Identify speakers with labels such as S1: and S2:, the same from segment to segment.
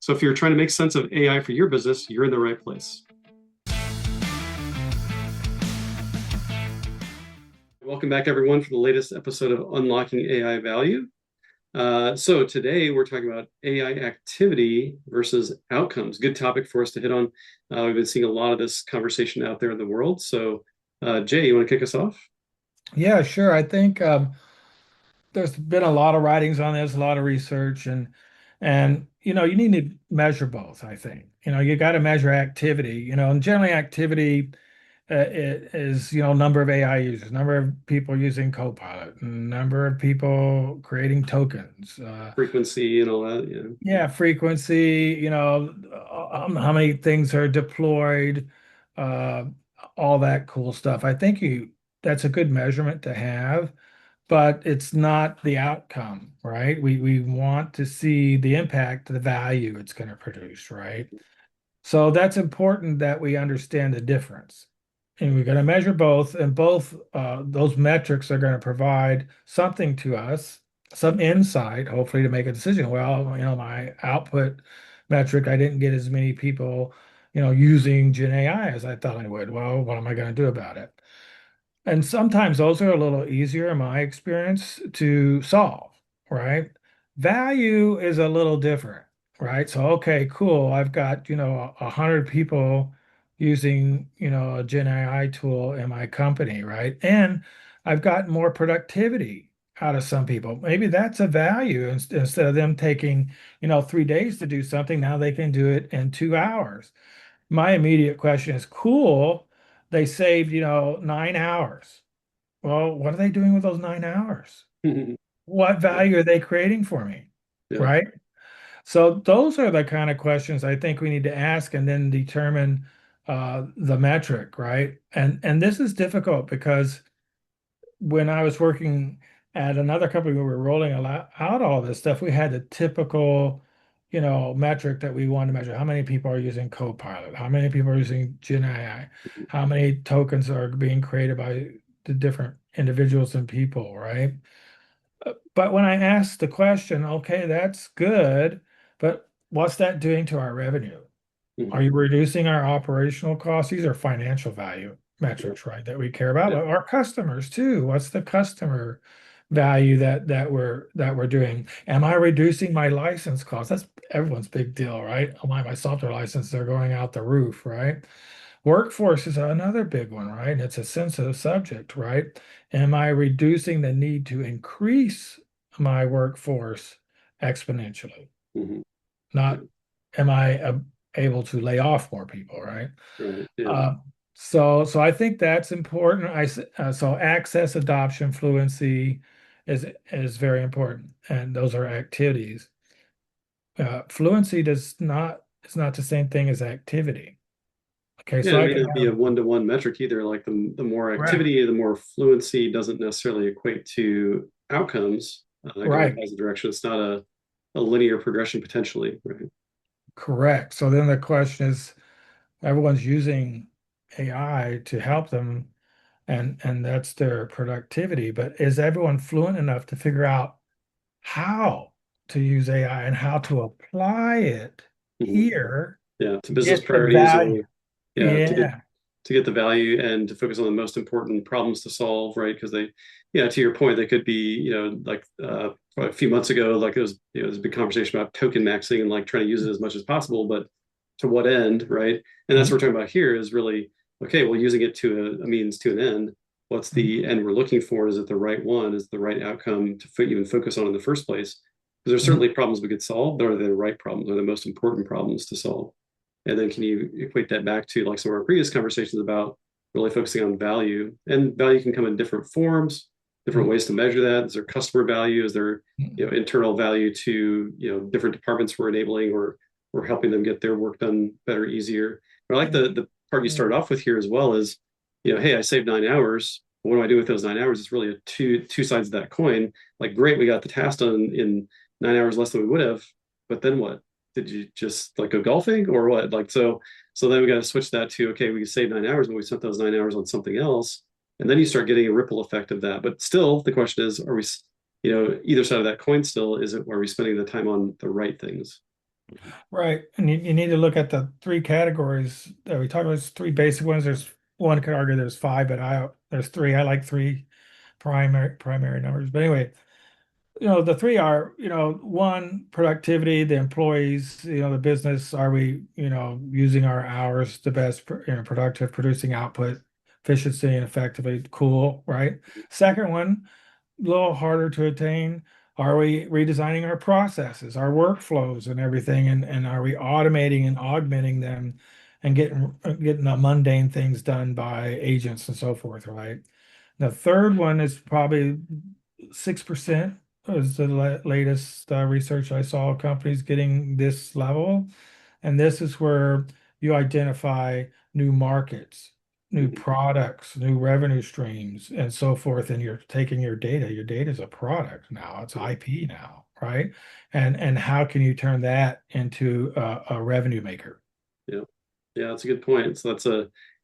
S1: So if you're trying to make sense of AI for your business, you're in the right place. Welcome back, everyone, for the latest episode of Unlocking AI Value. So today we're talking about AI activity versus outcomes. Good topic for us to hit on. We've been seeing a lot of this conversation out there in the world. So Jay, you want to kick us off?
S2: Yeah, sure. I think there's been a lot of writings on this, a lot of research, and you need to measure both. I think you got to measure activity. And generally activity is number of AI users, number of people using Copilot, number of people creating tokens.
S1: Frequency and all that. Yeah.
S2: Yeah, frequency. How many things are deployed, uh, all that cool stuff. I think you that's a good measurement to have, but it's not the outcome, right? We want to see the impact, the value it's going to produce, right? So that's important that we understand the difference. And we're going to measure both, and both those metrics are going to provide something to us, some insight, hopefully, to make a decision. Well, my output metric, I didn't get as many people, using Gen AI as I thought I would. Well, what am I going to do about it? And sometimes those are a little easier in my experience to solve, right? Value is a little different, right? So, okay, cool. I've got, 100 people using, a Gen AI tool in my company, right? And I've got more productivity out of some people. Maybe that's a value instead of them taking, 3 days to do something. Now they can do it in 2 hours. My immediate question is, cool, they saved, 9 hours. Well, what are they doing with those 9 hours? What value are they creating for me?
S1: Yeah.
S2: Right? So those are the kind of questions I think we need to ask and then determine the metric, right? And this is difficult because when I was working at another company where we were rolling out all this stuff, we had the typical, metric that we wanted to measure. How many people are using Copilot? How many people are using Gen AI? How many tokens are being created by the different individuals and people, right? But when I asked the question, okay, that's good, but what's that doing to our revenue? Are you
S1: Mhm.
S2: reducing our operational costs? These are financial value
S1: Yeah.
S2: metrics, right, that we care about.
S1: Yeah.
S2: But our customers too. What's the customer value that we're doing? Am I reducing my license costs? That's everyone's big deal, right? My software licenses are going out the roof, right? Workforce is another big one, right? And it's a sensitive subject, right? Am I reducing the need to increase my workforce exponentially?
S1: Mhm. Yeah.
S2: Not am I able to lay off more people, right?
S1: Right. Yeah.
S2: Uh, so I think that's important. So access, adoption, fluency is very important, and those are activities. Fluency does not is not the same thing as activity. Okay,
S1: Yeah,
S2: so
S1: it
S2: I
S1: may
S2: can
S1: not be
S2: have
S1: a one-to-one metric either. Like the more
S2: right,
S1: activity, the more fluency doesn't necessarily equate to outcomes that go in a
S2: right,
S1: positive direction. It's not a linear progression potentially, right?
S2: correct. So then the question is, everyone's using AI to help them, and that's their productivity. But is everyone fluent enough to figure out how to use AI and how to apply it
S1: Mhm.
S2: here
S1: Yeah, to
S2: to
S1: business
S2: get the
S1: priorities or
S2: value?
S1: yeah,
S2: Yeah,
S1: to get the value and to focus on the most important problems to solve, right? Because they, yeah, to your point, they could be, like a few months ago, like it was, there's a big conversation about token maxing and like trying to use it as much as possible, but to what end, right? And that's what we're talking about here is really, okay, well, using it to a means to an end. What's the end we're looking for? Is it the right one? Is it the right outcome to even focus on in the first place? Because there's certainly problems we could solve, but are they the right problems? Are the most important problems to solve? And then can you equate that back to like some of our previous conversations about really focusing on value? And value can come in different forms, different ways to measure that. Is there customer value? Is there, internal value to, different departments we're enabling or helping them get their work done better, easier? But I like the part you started off with here as well is, hey, I saved 9 hours. What do I do with those 9 hours? It's really a two sides of that coin. Like, great, we got the task done in 9 hours less than we would have, but then what? Did you just like go golfing or what? Like, so then we got to switch that to, okay, we saved 9 hours, but we spent those 9 hours on something else. And then you start getting a ripple effect of that. But still, the question is, are we, either side of that coin still, is it, are we spending the time on the right things?
S2: Right. And you need to look at the three categories that we talked about. There's three basic ones. There's one could argue there's five, but there's three. I like three primary numbers. But anyway, the three are, one, productivity, the employees, the business. Are we, using our hours the best, productive, producing output, efficiency and effectively? Cool, right? Second one, a little harder to attain. Are we redesigning our processes, our workflows and everything? And are we automating and augmenting them and getting the mundane things done by agents and so forth, right? The third one is probably 6% is the latest research I saw companies getting this level. And this is where you identify new markets, new
S1: Mhm.
S2: products, new revenue streams, and so forth. And you're taking your data. Your data is a product now. It's
S1: Yeah,
S2: IP now, right? And how can you turn that into a revenue maker?
S1: yeah, yeah. That's a good point. So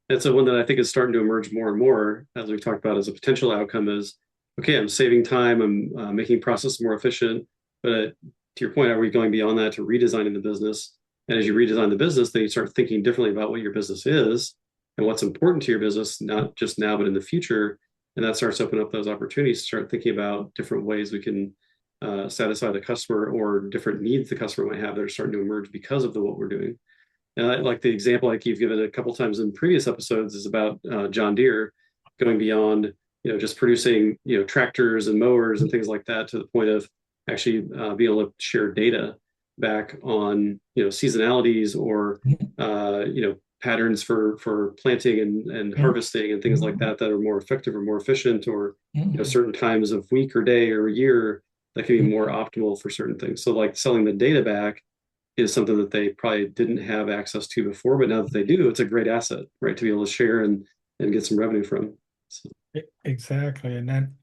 S1: that's a one that I think is starting to emerge more and more as we've talked about as a potential outcome is, okay, I'm saving time, I'm making process more efficient, but to your point, are we going beyond that to redesigning the business? And as you redesign the business, then you start thinking differently about what your business is and what's important to your business, not just now, but in the future. And that starts to open up those opportunities to start thinking about different ways we can satisfy the customer or different needs the customer might have that are starting to emerge because of what we're doing. And like the example like you've given a couple times in previous episodes is about John Deere going beyond just producing tractors and mowers and things like that to the point of actually being able to share data back on seasonalities or patterns for planting and
S2: Mhm.
S1: harvesting and things like
S2: Mhm.
S1: that that are more effective or more efficient or
S2: Mhm.
S1: certain times of week or day or year that can be more
S2: Mhm.
S1: optimal for certain things. So like selling the data back is something that they probably didn't have access to before, but now that they do, it's a great asset, right, to be able to share and get some revenue from. So,
S2: Exactly. And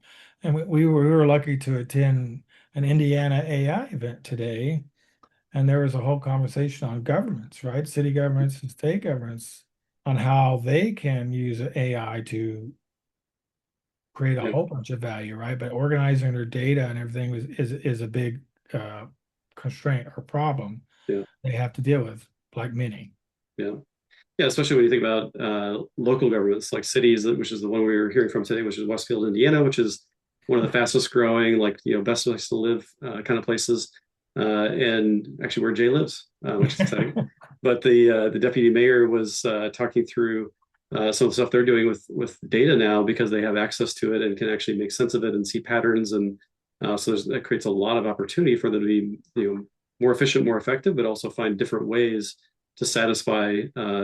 S2: we were lucky to attend an Indiana AI event today. And there was a whole conversation on governments, right? City governments and state governments on how they can use AI to create a
S1: yeah,
S2: whole bunch of value, right? But organizing their data and everything is a big uh, constraint or problem
S1: yeah,
S2: they have to deal with, like many.
S1: yeah. Yeah, especially when you think about local governments like cities, which is the one we were hearing from today, which is Westfield, Indiana, which is one of the fastest growing, like best place to live kind of places, and actually where Jay lives, which is exciting. But the deputy mayor was talking through some of the stuff they're doing with data now because they have access to it and can actually make sense of it and see patterns, and so that creates a lot of opportunity for them to be more efficient, more effective, but also find different ways to satisfy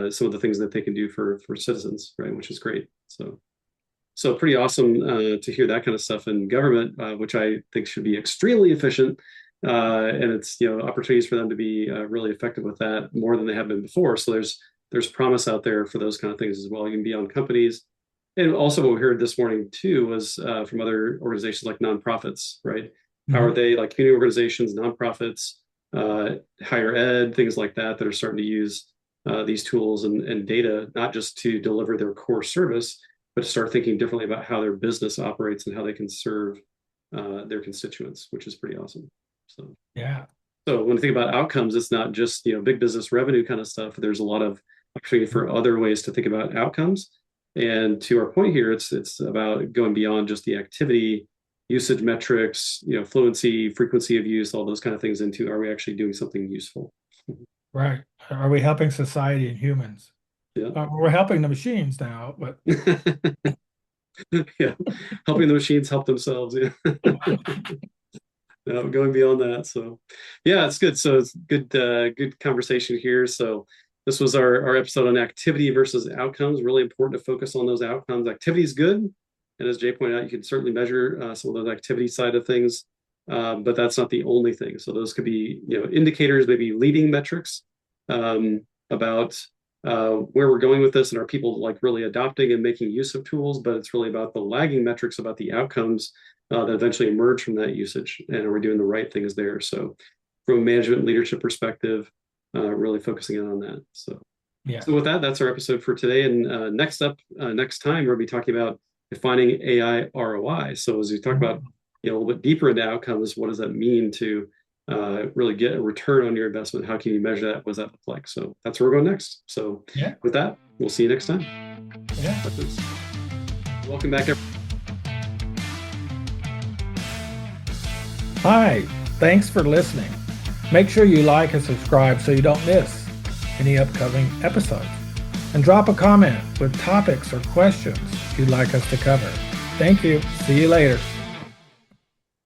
S1: some of the things that they can do for citizens, right? Which is great. So pretty awesome to hear that kind of stuff in government, which I think should be extremely efficient. And it's opportunities for them to be really effective with that more than they have been before. So there's promise out there for those kind of things as well. You can be on companies. And also what we heard this morning too was from other organizations like nonprofits, right? How are
S2: Mhm.
S1: they like community organizations, nonprofits, higher ed, things like that that are starting to use these tools and data, not just to deliver their core service, but to start thinking differently about how their business operates and how they can serve their constituents, which is pretty awesome. So,
S2: Yeah.
S1: so when you think about outcomes, it's not just big business revenue kind of stuff. There's a lot of opportunity for other ways to think about outcomes. And to our point here, it's about going beyond just the activity, usage metrics, fluency, frequency of use, all those kind of things into are we actually doing something useful?
S2: Right. Are we helping society and humans?
S1: Yeah.
S2: We're helping the machines now, but
S1: Yeah. Helping the machines help themselves. Yeah. Going beyond that. So yeah, it's good. So it's good conversation here. So this was our episode on activity versus outcomes. Really important to focus on those outcomes. Activity is good. And as Jay pointed out, you can certainly measure some of those activity side of things. But that's not the only thing. So those could be, indicators, maybe leading metrics about where we're going with this and are people like really adopting and making use of tools, but it's really about the lagging metrics about the outcomes that eventually emerge from that usage, and are we doing the right things there? So, from a management leadership perspective, really focusing in on that.
S2: yeah.
S1: So with that, that's our episode for today. And next time, we'll be talking about defining AI ROI. So as we talk about, a little bit deeper into outcomes, what does that mean to really get a return on your investment. How can you measure that? What does that look like? So that's where we're going next. So
S2: Yeah.
S1: with that, we'll see you next time.
S2: Yeah.
S1: Welcome back, everyone.
S2: Hi, thanks for listening. Make sure you like and subscribe so you don't miss any upcoming episodes. And drop a comment with topics or questions you'd like us to cover. Thank you. See you later.